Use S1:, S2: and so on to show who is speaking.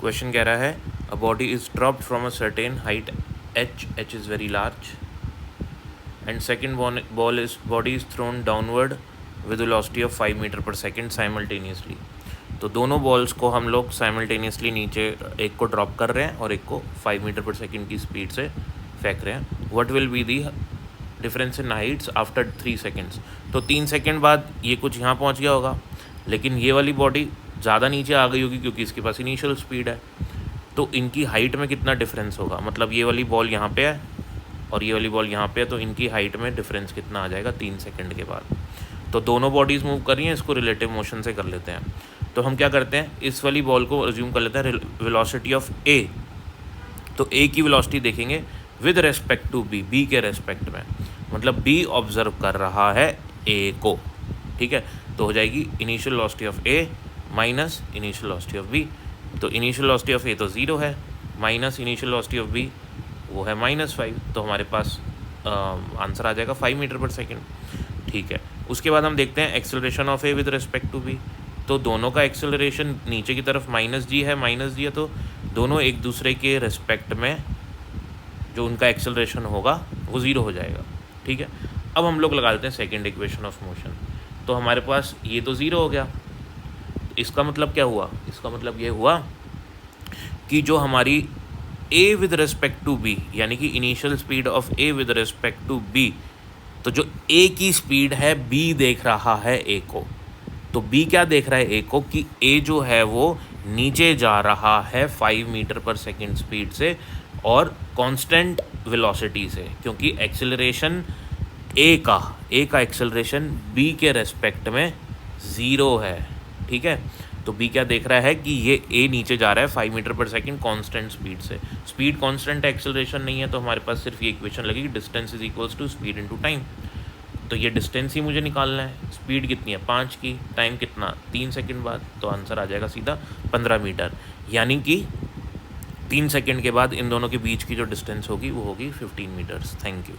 S1: Question कह रहा है a body is dropped from a certain height h is very large and second body is thrown downward with velocity of 5 metre per second simultaneously. तो दोनों balls को हम लोग simultaneously नीचे एक को ड्रॉप कर रहे हैं और एक को 5 मीटर पर सेकेंड की स्पीड से फेंक रहे हैं। What will be the difference in Heights after 3 seconds. तो 3 सेकेंड बाद ये कुछ यहाँ पहुँच गया होगा, लेकिन ये वाली बॉडी ज़्यादा नीचे आ गई होगी क्योंकि इसके पास इनिशियल स्पीड है। तो इनकी हाइट में कितना डिफरेंस होगा, मतलब ये वाली बॉल यहाँ पे है और ये वाली बॉल यहाँ पे है, तो इनकी हाइट में डिफरेंस कितना आ जाएगा 3 सेकेंड के बाद। तो दोनों बॉडीज़ मूव कर रही हैं, इसको रिलेटिव मोशन से कर लेते हैं। तो हम क्या करते हैं, इस वाली बॉल को अज्यूम कर लेते हैं वेलोसिटी ऑफ ए। तो ए की वेलोसिटी देखेंगे with respect to B, B के रेस्पेक्ट में, मतलब बी ऑब्जर्व कर रहा है ए को, ठीक है। तो हो जाएगी initial velocity of A minus initial velocity of B. तो इनिशियल वेलोसिटी ऑफ ए तो 0 है, minus initial velocity of B वो है -5। तो हमारे पास आंसर आ जाएगा 5 मीटर पर सेकेंड, ठीक है। उसके बाद हम देखते हैं acceleration of A with respect to B. तो दोनों का एक्सेलरेशन नीचे की तरफ -g है, -g है, तो दोनों एक दूसरे के रिस्पेक्ट में जो उनका एक्सेलरेशन होगा वो 0 हो जाएगा, ठीक है। अब हम लोग लगा देते हैं सेकेंड इक्वेशन ऑफ मोशन। तो हमारे पास ये तो 0 हो गया, इसका मतलब क्या हुआ, इसका मतलब ये हुआ कि जो हमारी a with respect to b, यानी कि initial speed of a with respect to b, तो जो a की स्पीड है b देख रहा है a को, तो b क्या देख रहा है a को कि a जो है वो नीचे जा रहा है 5 मीटर पर सेकेंड स्पीड से और कांस्टेंट वेलोसिटी से, क्योंकि एक्सेलरेशन a का एक्सेलरेशन b के रेस्पेक्ट में 0 है, ठीक है। तो b क्या देख रहा है कि ये a नीचे जा रहा है 5 metre per second constant speed से। स्पीड कांस्टेंट है, एक्सेलरेशन नहीं है, तो हमारे पास सिर्फ ये इक्वेशन लगेगी distance is equals to speed into time. तो ये डिस्टेंस ही मुझे निकालना है, स्पीड कितनी है 5 की, टाइम कितना 3 सेकेंड बाद, तो आंसर आ जाएगा सीधा 15 मीटर, यानी कि 3 सेकेंड के बाद इन दोनों के बीच की जो डिस्टेंस होगी वो होगी 15 मीटर्स। Thank you.